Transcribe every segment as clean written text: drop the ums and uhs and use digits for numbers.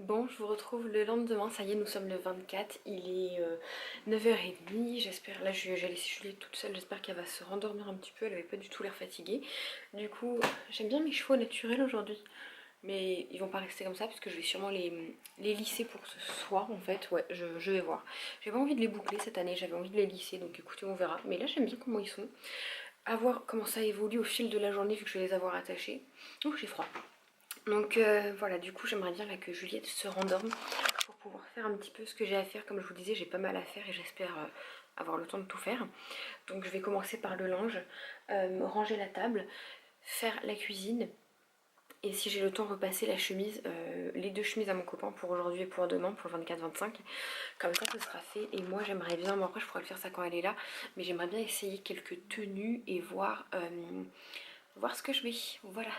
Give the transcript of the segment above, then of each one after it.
Bon, je vous retrouve le lendemain, ça y est, nous sommes le 24, il est 9h30, j'espère, là j'ai laissé Juliette toute seule, j'espère qu'elle va se rendormir un petit peu, elle avait pas du tout l'air fatiguée. Du coup, j'aime bien mes cheveux naturels aujourd'hui, mais ils vont pas rester comme ça parce que je vais sûrement les lisser pour ce soir en fait, ouais, je vais voir. J'ai pas envie de les boucler cette année, j'avais envie de les lisser, donc écoutez, on verra. Mais là j'aime bien comment ils sont, à voir comment ça évolue au fil de la journée vu que je vais les avoir attachés. Oh, j'ai froid. Donc voilà, du coup j'aimerais bien là, que Juliette se rendorme pour pouvoir faire un petit peu ce que j'ai à faire. Comme je vous disais, j'ai pas mal à faire et j'espère avoir le temps de tout faire. Donc je vais commencer par le linge, ranger la table, faire la cuisine. Et si j'ai le temps, repasser la chemise, les deux chemises à mon copain pour aujourd'hui et pour demain, pour le 24-25. Comme ça, ce sera fait. Et moi, j'aimerais bien, bon après je pourrais le faire ça quand elle est là, mais j'aimerais bien essayer quelques tenues et voir ce que je mets. Voilà.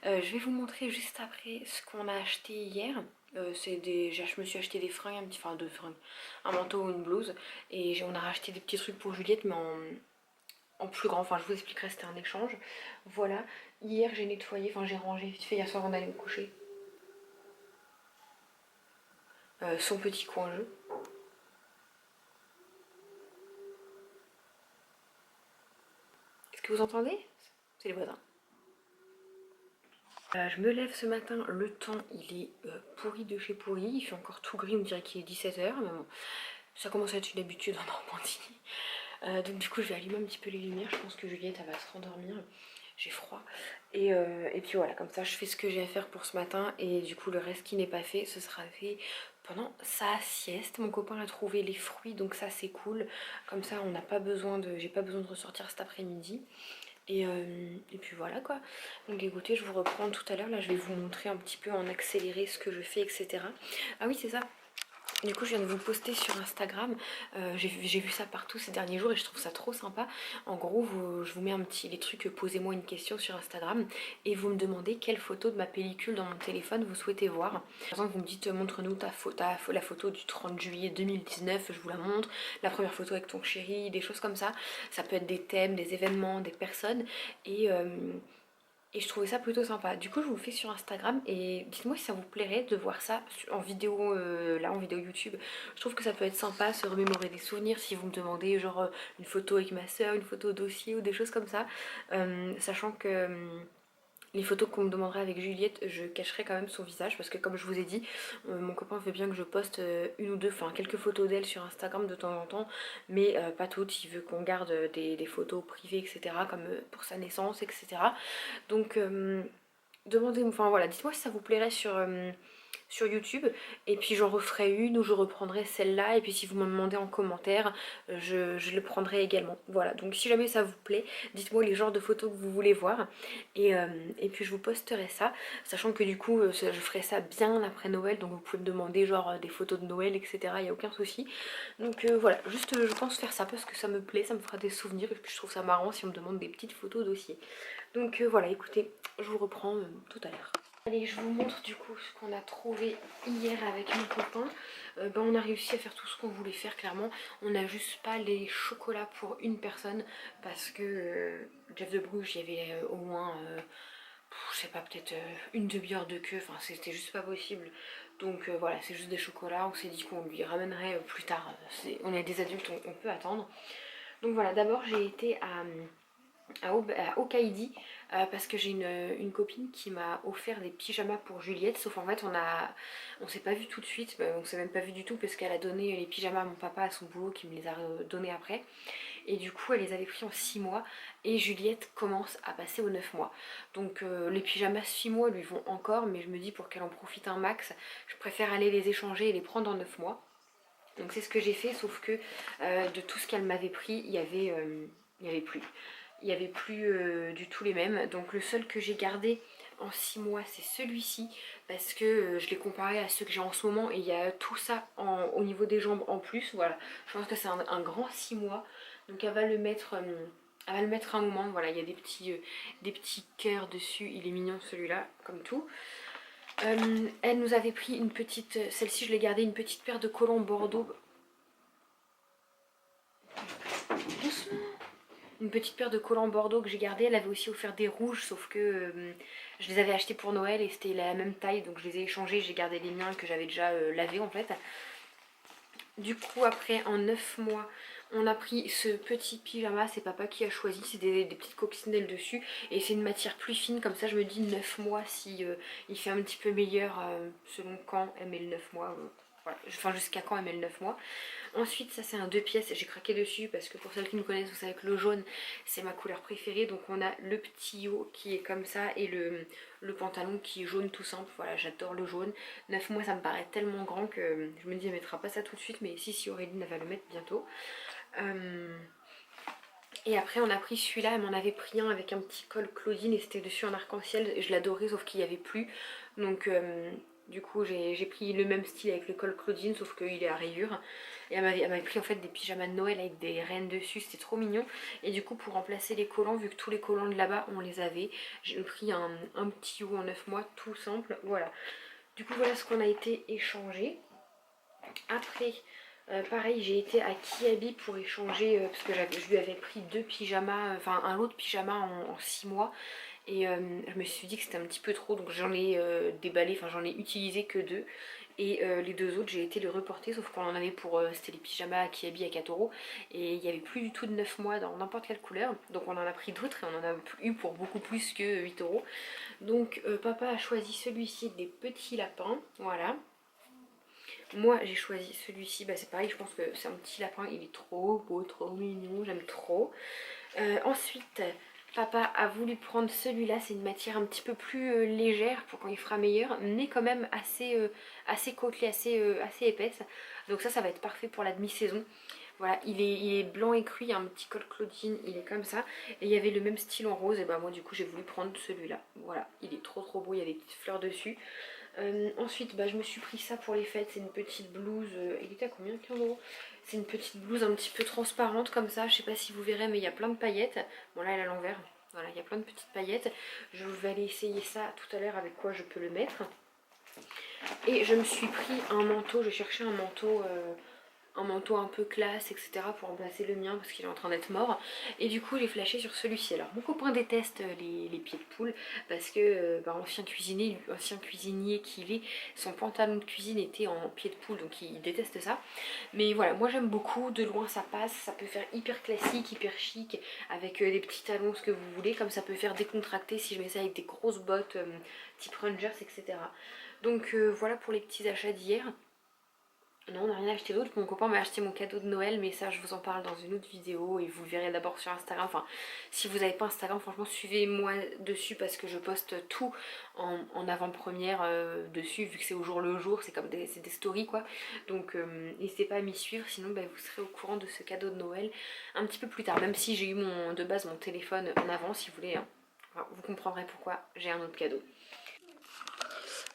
Je vais vous montrer juste après ce qu'on a acheté hier. Je me suis acheté des fringues, enfin deux fringues, un manteau ou une blouse. Et on a racheté des petits trucs pour Juliette, mais en plus grand. Enfin, je vous expliquerai, c'était un échange. Voilà. Hier, j'ai nettoyé, enfin j'ai rangé vite fait hier soir avant d'aller me coucher. Son petit coin jeu. Est-ce que vous entendez? C'est les voisins. Je me lève ce matin, le temps il est pourri de chez pourri, il fait encore tout gris, on dirait qu'il est 17h, mais bon, ça commence à être une habitude en Normandie. Donc du coup je vais allumer un petit peu les lumières, je pense que Juliette elle va se rendormir, j'ai froid. Et puis voilà, comme ça je fais ce que j'ai à faire pour ce matin et du coup le reste qui n'est pas fait, ce sera fait pendant sa sieste. Mon copain a trouvé les fruits donc ça c'est cool, comme ça on n'a pas besoin j'ai pas besoin de ressortir cet après-midi. Et puis voilà quoi. Donc écoutez, je vous reprends tout à l'heure. Là, je vais vous montrer un petit peu en accéléré ce que je fais, etc. Ah oui, c'est ça. Du coup, je viens de vous poster sur Instagram. J'ai vu ça partout ces derniers jours et je trouve ça trop sympa. En gros, je vous mets les trucs, posez-moi une question sur Instagram et vous me demandez quelle photo de ma pellicule dans mon téléphone vous souhaitez voir. Par exemple, vous me dites montre-nous la photo du 30 juillet 2019, je vous la montre. La première photo avec ton chéri, des choses comme ça. Ça peut être des thèmes, des événements, des personnes et je trouvais ça plutôt sympa. Du coup, je vous le fais sur Instagram et dites-moi si ça vous plairait de voir ça en vidéo, là en vidéo YouTube. Je trouve que ça peut être sympa, se remémorer des souvenirs si vous me demandez genre une photo avec ma soeur, une photo dossier ou des choses comme ça. Sachant que les photos qu'on me demanderait avec Juliette, je cacherai quand même son visage parce que comme je vous ai dit, mon copain veut bien que je poste une ou deux, enfin quelques photos d'elle sur Instagram de temps en temps, mais pas toutes, il veut qu'on garde des photos privées, etc. comme pour sa naissance, etc. Donc demandez-moi, enfin voilà, dites-moi si ça vous plairait sur YouTube et puis j'en referai une ou je reprendrai celle-là et puis si vous me demandez en commentaire je le prendrai également. Voilà, donc si jamais ça vous plaît, dites-moi les genres de photos que vous voulez voir et puis je vous posterai ça, sachant que du coup je ferai ça bien après Noël, donc vous pouvez me demander genre des photos de Noël, etc. Il n'y a aucun souci. Donc voilà, juste je pense faire ça parce que ça me plaît, ça me fera des souvenirs et puis je trouve ça marrant si on me demande des petites photos dossiers. Donc voilà, écoutez, je vous reprends tout à l'heure. Allez, je vous montre du coup ce qu'on a trouvé hier avec mon copain. On a réussi à faire tout ce qu'on voulait faire, clairement. On n'a juste pas les chocolats pour une personne parce que Jeff de Bruges, il y avait au moins, je sais pas, peut-être une demi-heure de queue. Enfin, c'était juste pas possible. Donc voilà, c'est juste des chocolats. On s'est dit qu'on lui ramènerait plus tard. On est des adultes, on peut attendre. Donc voilà, d'abord j'ai été à Okaidi parce que j'ai une copine qui m'a offert des pyjamas pour Juliette, sauf en fait on s'est pas vu tout de suite, on s'est même pas vu du tout parce qu'elle a donné les pyjamas à mon papa à son boulot qui me les a donnés après et du coup elle les avait pris en 6 mois et Juliette commence à passer aux 9 mois donc les pyjamas 6 mois lui vont encore, mais je me dis pour qu'elle en profite un max je préfère aller les échanger et les prendre en 9 mois. Donc c'est ce que j'ai fait, sauf que de tout ce qu'elle m'avait pris, il y avait plus. Il n'y avait plus du tout les mêmes. Donc le seul que j'ai gardé en 6 mois, c'est celui-ci. Parce que je l'ai comparé à ceux que j'ai en ce moment. Et il y a tout ça au niveau des jambes en plus. Voilà, je pense que c'est un grand 6 mois. Donc elle va le mettre... un moment, voilà, il y a des petits cœurs dessus, il est mignon celui-là, comme tout. Elle nous avait pris une petite, celle-ci je l'ai gardée, une petite paire de collants bordeaux. Doucement. une petite paire de collants bordeaux que j'ai gardé. Elle avait aussi offert des rouges, sauf que je les avais achetés pour Noël et c'était la même taille, donc je les ai échangés. J'ai gardé les miens que j'avais déjà lavés en fait. Du coup après en 9 mois on a pris ce petit pyjama, c'est papa qui a choisi, c'est des petites coccinelles dessus et c'est une matière plus fine, comme ça je me dis 9 mois si il fait un petit peu meilleur selon quand elle met le 9 mois, voilà. Enfin jusqu'à quand elle met le 9 mois. Ensuite ça c'est un 2 pièces, j'ai craqué dessus parce que pour celles qui me connaissent vous savez que le jaune c'est ma couleur préférée, donc on a le petit haut qui est comme ça et le pantalon qui est jaune tout simple, voilà j'adore le jaune. 9 mois ça me paraît tellement grand que je me dis elle mettra pas ça tout de suite, mais si Aurélie va le mettre bientôt. Et après on a pris celui-là, elle m'en avait pris un avec un petit col Claudine et c'était dessus en arc-en-ciel, je l'adorais sauf qu'il n'y avait plus, donc du coup j'ai pris le même style avec le col Claudine sauf qu'il est à rayures. Et elle m'avait pris en fait des pyjamas de Noël avec des rennes dessus, c'était trop mignon. Et du coup pour remplacer les collants, vu que tous les collants de là-bas on les avait, j'ai pris un petit haut en 9 mois tout simple, voilà. Du coup voilà ce qu'on a été échangé. Après pareil j'ai été à Kiabi pour échanger parce que je lui avais pris deux pyjamas, enfin un lot de pyjamas en 6 mois. Et je me suis dit que c'était un petit peu trop, donc j'en ai déballé, enfin j'en ai utilisé que deux. Et les deux autres j'ai été les reporter, sauf qu'on en avait pour, c'était les pyjamas Kiabi à 4 € et il n'y avait plus du tout de 9 mois dans n'importe quelle couleur. Donc on en a pris d'autres et on en a eu pour beaucoup plus que 8 €. Donc papa a choisi celui-ci des petits lapins, voilà. Moi j'ai choisi celui-ci, bah c'est pareil, je pense que c'est un petit lapin, il est trop beau, trop mignon, j'aime trop. Ensuite papa a voulu prendre celui-là, c'est une matière un petit peu plus légère pour quand il fera meilleur, mais quand même assez côtelée, assez épaisse. Donc ça va être parfait pour la demi-saison. Voilà, il est blanc et cuit, il y a un petit col Claudine, il est comme ça. Et il y avait le même style en rose, et bah moi du coup j'ai voulu prendre celui-là. Voilà, il est trop beau, il y a des petites fleurs dessus. Ensuite bah, je me suis pris ça pour les fêtes, c'est une petite blouse, il était à combien, 15 €. C'est une petite blouse un petit peu transparente comme ça, je sais pas si vous verrez mais il y a plein de paillettes. Bon là elle est à l'envers, voilà il y a plein de petites paillettes. Je vais aller essayer ça tout à l'heure avec quoi je peux le mettre. Et je me suis pris un manteau, je cherchais un manteau un peu classe, etc. pour remplacer le mien parce qu'il est en train d'être mort. Et du coup j'ai flashé sur celui-ci. Alors mon copain déteste les pieds de poule parce que ancien cuisinier qu'il est, son pantalon de cuisine était en pied de poule, donc il déteste ça. Mais voilà, moi j'aime beaucoup, de loin ça passe, ça peut faire hyper classique, hyper chic, avec des petits talons, ce que vous voulez, comme ça peut faire décontracté si je mets ça avec des grosses bottes type Rangers, etc. Donc voilà pour les petits achats d'hier. Non, on n'a rien acheté d'autre. Mon copain m'a acheté mon cadeau de Noël, mais ça je vous en parle dans une autre vidéo et vous le verrez d'abord sur Instagram. Enfin, si vous n'avez pas Instagram, franchement suivez-moi dessus parce que je poste tout en avant-première dessus, vu que c'est au jour le jour, c'est comme des stories quoi. Donc n'hésitez pas à m'y suivre, sinon vous serez au courant de ce cadeau de Noël un petit peu plus tard. Même si j'ai eu de base mon téléphone en avant, si vous voulez, hein. Enfin, vous comprendrez pourquoi j'ai un autre cadeau.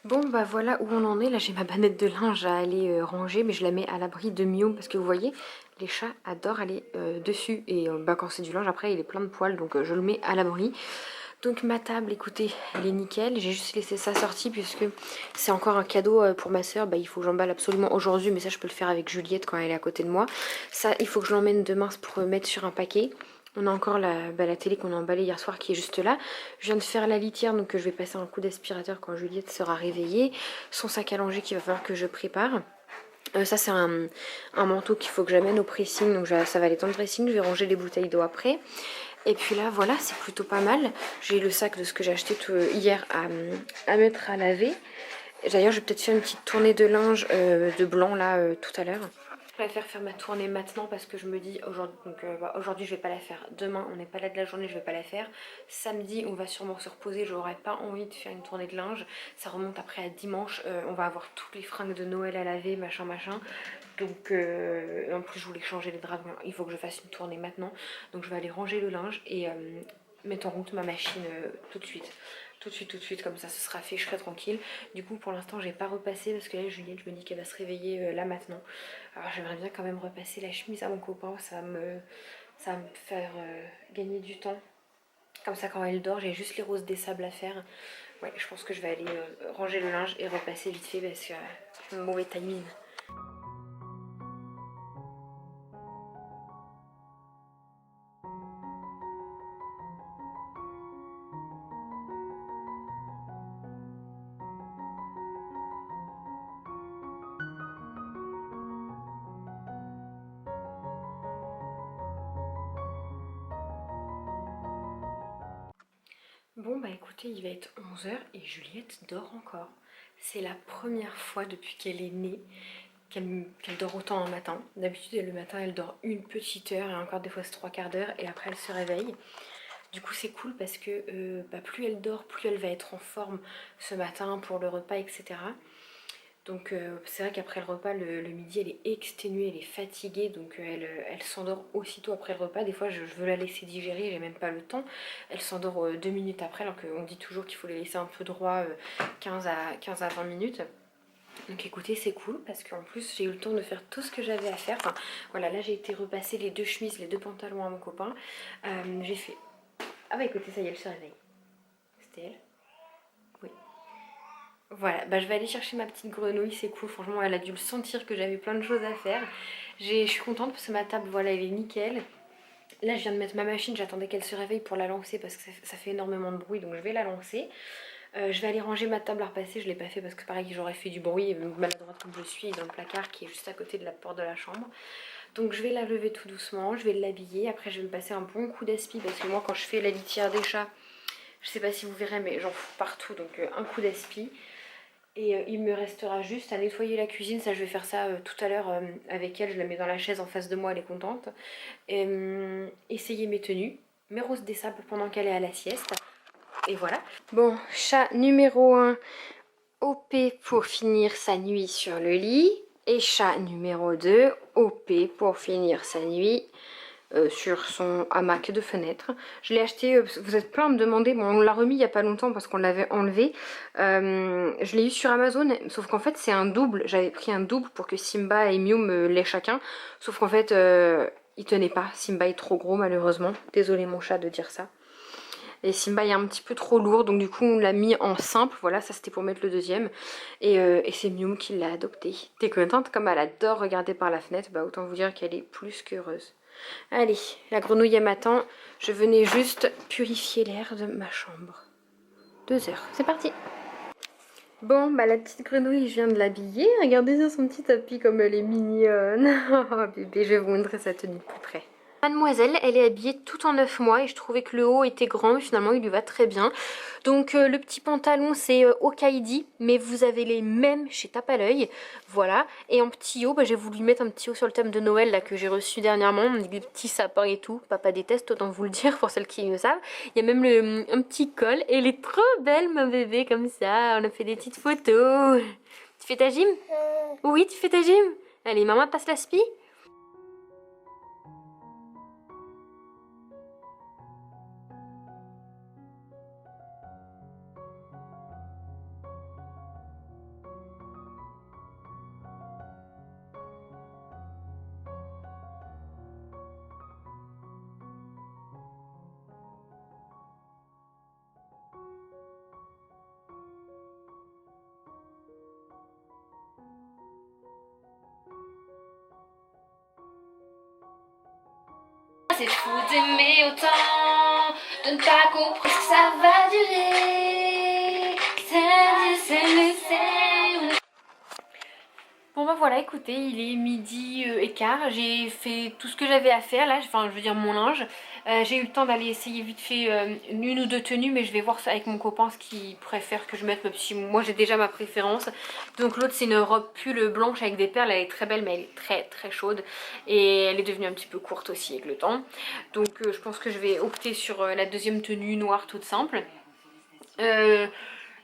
Bon bah voilà où on en est, là j'ai ma bannette de linge à aller ranger, mais je la mets à l'abri de Mio parce que vous voyez les chats adorent aller dessus et quand c'est du linge après il est plein de poils, donc je le mets à l'abri. Donc ma table, écoutez, elle est nickel, j'ai juste laissé ça sorti puisque c'est encore un cadeau pour ma soeur, il faut que j'emballe absolument aujourd'hui, mais ça je peux le faire avec Juliette quand elle est à côté de moi. Ça il faut que je l'emmène demain pour mettre sur un paquet. On a encore la télé qu'on a emballée hier soir qui est juste là. Je viens de faire la litière, donc je vais passer un coup d'aspirateur quand Juliette sera réveillée. Son sac à langer qu'il va falloir que je prépare. Ça c'est un manteau qu'il faut que j'amène au pressing, donc ça va aller dans le dressing. Je vais ranger les bouteilles d'eau après. Et puis là voilà, c'est plutôt pas mal. J'ai le sac de ce que j'ai acheté hier à mettre à laver. D'ailleurs je vais peut-être faire une petite tournée de linge de blanc là tout à l'heure. Je préfère faire ma tournée maintenant parce que je me dis aujourd'hui je vais pas la faire, demain on n'est pas là de la journée, je vais pas la faire, samedi on va sûrement se reposer, j'aurais pas envie de faire une tournée de linge, ça remonte après à dimanche, on va avoir toutes les fringues de Noël à laver, machin, donc en plus je voulais changer les draps, il faut que je fasse une tournée maintenant, donc je vais aller ranger le linge et mettre en route ma machine tout de suite. Tout de suite, comme ça ce sera fait, je serai tranquille. Du coup pour l'instant j'ai pas repassé parce que là Juliette je me dis qu'elle va se réveiller là maintenant. Alors j'aimerais bien quand même repasser la chemise à mon copain, ça va me faire gagner du temps. Comme ça quand elle dort j'ai juste les roses des sables à faire. Ouais, je pense que je vais aller ranger le linge et repasser vite fait parce que mauvais timing. Bon bah écoutez, il va être 11 h et Juliette dort encore. C'est la première fois depuis qu'elle est née qu'elle dort autant un matin. D'habitude le matin elle dort une petite heure et encore des fois c'est 3/4 d'heure et après elle se réveille. Du coup c'est cool parce que plus elle dort, plus elle va être en forme ce matin pour le repas, etc. Donc c'est vrai qu'après le repas, le midi, elle est exténuée, elle est fatiguée, donc elle s'endort aussitôt après le repas. Des fois, je veux la laisser digérer, j'ai même pas le temps. Elle s'endort 2 minutes après, alors qu'on dit toujours qu'il faut les laisser un peu droit 15 à 20 minutes. Donc écoutez, c'est cool parce qu'en plus j'ai eu le temps de faire tout ce que j'avais à faire. Enfin voilà, là j'ai été repasser les 2 chemises, les 2 pantalons à mon copain. J'ai fait... Ah bah écoutez, ça y est, elle se réveille. C'était elle? Oui. Voilà, bah je vais aller chercher ma petite grenouille, c'est cool, franchement elle a dû le sentir que j'avais plein de choses à faire. Je suis contente parce que ma table, voilà, elle est nickel. Là je viens de mettre ma machine, j'attendais qu'elle se réveille pour la lancer parce que ça fait énormément de bruit, donc je vais la lancer. Je vais aller ranger ma table à repasser, je l'ai pas fait parce que pareil j'aurais fait du bruit, maladroite comme je suis, dans le placard qui est juste à côté de la porte de la chambre. Donc je vais la lever tout doucement, je vais l'habiller, après je vais me passer un bon coup d'aspi parce que moi quand je fais la litière des chats, je sais pas si vous verrez mais j'en fous partout, donc un coup d'aspi. Et il me restera juste à nettoyer la cuisine, ça je vais faire ça tout à l'heure avec elle, je la mets dans la chaise en face de moi, elle est contente. Essayer mes tenues, mes roses des sables pendant qu'elle est à la sieste. Et voilà. Bon, chat numéro 1, OP pour finir sa nuit sur le lit. Et chat numéro 2, OP pour finir sa nuit sur son hamac de fenêtre. Je l'ai acheté, vous êtes plein à me demander, bon on l'a remis il n'y a pas longtemps parce qu'on l'avait enlevé. Je l'ai eu sur Amazon, sauf qu'en fait c'est un double, j'avais pris un double pour que Simba et Mew me l'aient chacun. Sauf qu'en fait il tenait pas, Simba est trop gros malheureusement. Désolée mon chat de dire ça. Et Simba est un petit peu trop lourd, donc du coup on l'a mis en simple, voilà, ça c'était pour mettre le deuxième. Et c'est Mew qui l'a adopté. T'es contente? Comme elle adore regarder par la fenêtre, bah autant vous dire qu'elle est plus qu'heureuse. Allez, la grenouille elle m'attend, je venais juste purifier l'air de ma chambre. 2 heures, c'est parti. Bon, bah la petite grenouille, je viens de l'habiller, regardez sur son petit tapis comme elle est mignonne. Oh bébé, je vais vous montrer sa tenue de plus près. Mademoiselle, elle est habillée tout en 9 mois et je trouvais que le haut était grand et finalement il lui va très bien. Donc le petit pantalon c'est Okaidi, mais vous avez les mêmes chez Tape à l'œil. Voilà, et en petit haut, bah, j'ai voulu mettre un petit haut sur le thème de Noël là que j'ai reçu dernièrement, avec des petits sapins et tout. Papa déteste, autant vous le dire pour celles qui le savent. Il y a même un petit col et elle est trop belle ma bébé comme ça, on a fait des petites photos. Tu fais ta gym? Oui, tu fais ta gym? Allez, maman passe la spi. C'est fou d'aimer autant, de ne pas comprendre que ça va durer. Bon bah voilà, écoutez, il est midi et quart, j'ai fait tout ce que j'avais à faire là, enfin je veux dire mon linge. J'ai eu le temps d'aller essayer vite fait une ou deux tenues, mais je vais voir ça avec mon copain ce qu'il préfère que je mette, même si moi j'ai déjà ma préférence. Donc l'autre c'est une robe pull blanche avec des perles, elle est très belle mais elle est très très chaude et elle est devenue un petit peu courte aussi avec le temps. Donc je pense que je vais opter sur la deuxième tenue noire toute simple.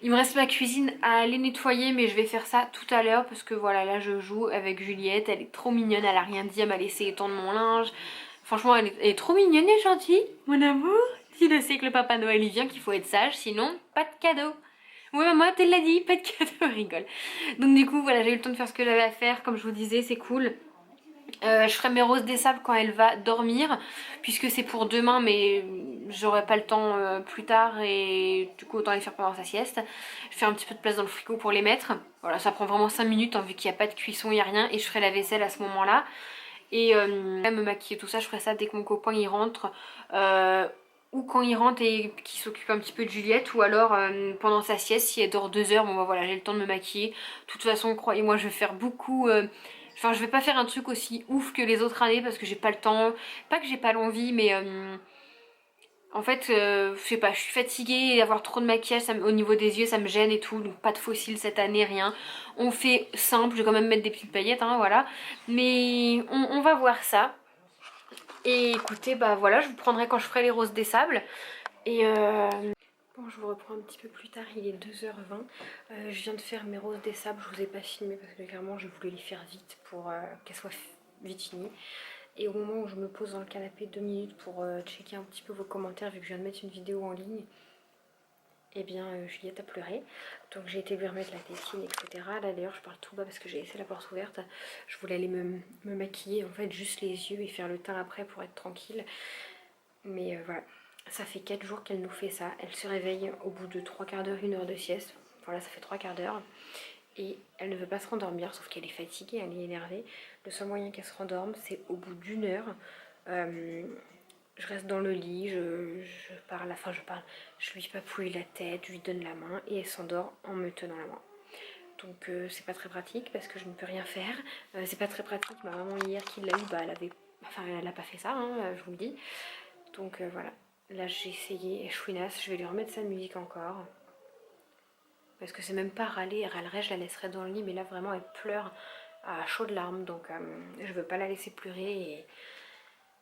Il me reste ma cuisine à aller nettoyer, mais je vais faire ça tout à l'heure parce que voilà, là je joue avec Juliette, elle est trop mignonne, elle a rien dit, elle m'a laissé étendre mon linge. Franchement elle est trop mignonne et gentille, mon amour. Tu le sais que le Papa Noël il vient, qu'il faut être sage, sinon pas de cadeau. Oui maman, tu l'as dit, pas de cadeau, rigole. Donc du coup voilà, j'ai eu le temps de faire ce que j'avais à faire, comme je vous disais, c'est cool. Je ferai mes roses des sables quand elle va dormir, puisque c'est pour demain, mais j'aurai pas le temps plus tard et du coup autant les faire pendant sa sieste. Je fais un petit peu de place dans le frigo pour les mettre. Voilà, ça prend vraiment 5 minutes hein, vu qu'il n'y a pas de cuisson, il n'y a rien, et je ferai la vaisselle à ce moment-là. Et me maquiller tout ça, je ferai ça dès que mon copain y rentre. Ou quand il rentre et qu'il s'occupe un petit peu de Juliette, ou alors pendant sa sieste, si elle dort 2 heures, bon bah voilà, j'ai le temps de me maquiller. De toute façon, croyez-moi, je vais faire beaucoup... Enfin, je vais pas faire un truc aussi ouf que les autres années parce que j'ai pas le temps. Pas que j'ai pas l'envie, mais En fait, je sais pas, je suis fatiguée, avoir trop de maquillage au niveau des yeux ça me gêne et tout, donc pas de fossiles cette année, rien. On fait simple, je vais quand même mettre des petites paillettes, hein, voilà. Mais on va voir ça. Et écoutez, bah voilà, je vous prendrai quand je ferai les roses des sables. Et bon, je vous reprends un petit peu plus tard, il est 2h20. Je viens de faire mes roses des sables, je vous ai pas filmé parce que clairement je voulais les faire vite pour qu'elles soient vite finies. Et au moment où je me pose dans le canapé 2 minutes pour checker un petit peu vos commentaires, vu que je viens de mettre une vidéo en ligne, eh bien Juliette a pleuré. Donc j'ai été lui remettre la tétine, etc. Là d'ailleurs je parle tout bas parce que j'ai laissé la porte ouverte. Je voulais aller me maquiller, en fait juste les yeux et faire le teint après pour être tranquille. Mais voilà, ça fait 4 jours qu'elle nous fait ça. Elle se réveille au bout de 3/4 d'heure, 1 heure de sieste. Voilà, ça fait 3/4 d'heure. Et elle ne veut pas se rendormir, sauf qu'elle est fatiguée, elle est énervée. Le seul moyen qu'elle se rendorme, c'est au bout d'1 heure. Je reste dans le lit, je parle, je lui papouille la tête, je lui donne la main et elle s'endort en me tenant la main. Donc c'est pas très pratique parce que je ne peux rien faire. C'est pas très pratique, ma maman hier qui l'a eu, bah, elle a pas fait ça, hein, je vous le dis. Donc voilà, là j'ai essayé, chouinasse, je vais lui remettre sa musique encore. Parce que c'est même pas râler, elle râlerait, je la laisserais dans le lit, mais là vraiment elle pleure à chaudes larmes, donc je veux pas la laisser pleurer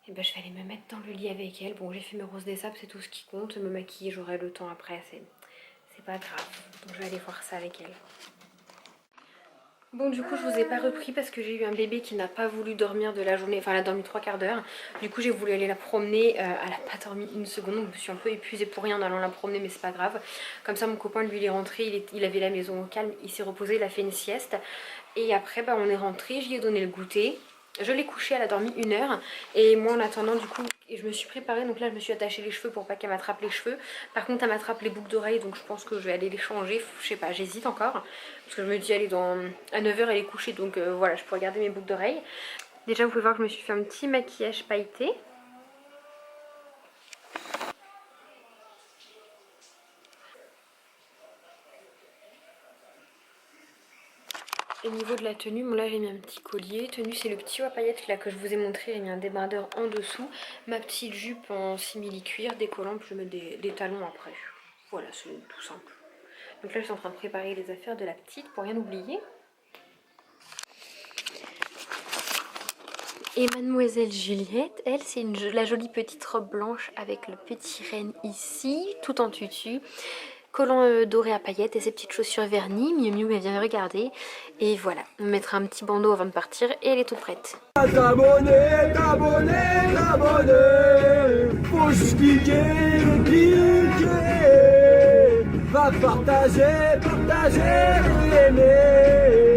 et ben, je vais aller me mettre dans le lit avec elle. Bon, j'ai fait mes roses des sables, c'est tout ce qui compte, me maquiller j'aurai le temps après, c'est pas grave, donc je vais aller voir ça avec elle. Bon, du coup je vous ai pas repris parce que j'ai eu un bébé qui n'a pas voulu dormir de la journée, enfin elle a dormi 3/4 d'heure. Du coup j'ai voulu aller la promener, elle a pas dormi 1 seconde, donc je me suis un peu épuisée pour rien en allant la promener, mais c'est pas grave. Comme ça mon copain lui il est rentré, il avait la maison au calme, il s'est reposé, il a fait une sieste. Et après bah, on est rentré, je lui ai donné le goûter. Je l'ai couchée, elle a dormi 1 heure. Et moi en attendant du coup, je me suis préparée. Donc là je me suis attachée les cheveux pour pas qu'elle m'attrape les cheveux. Par contre elle m'attrape les boucles d'oreilles. Donc je pense que je vais aller les changer. Je sais pas, j'hésite encore. Parce que je me dis allez, à 9 h elle est couchée. Donc voilà, je pourrais garder mes boucles d'oreilles. Déjà vous pouvez voir que je me suis fait un petit maquillage pailleté. Au niveau de la tenue, bon là j'ai mis un petit collier. Tenue c'est le petit haut à paillettes là que je vous ai montré. J'ai mis un débardeur en dessous. Ma petite jupe en simili-cuir, décollant. Puis je mets des talons après. Voilà, c'est tout simple. Donc là je suis en train de préparer les affaires de la petite pour rien oublier. Et mademoiselle Juliette, elle c'est la jolie petite robe blanche avec le petit renne ici, tout en tutu. Collant doré à paillettes et ses petites chaussures vernies. Miu Miu elle vient regarder. Et voilà, on mettra un petit bandeau avant de partir et elle est toute prête. T'abonner, faut juste cliquer, va partager, aimer.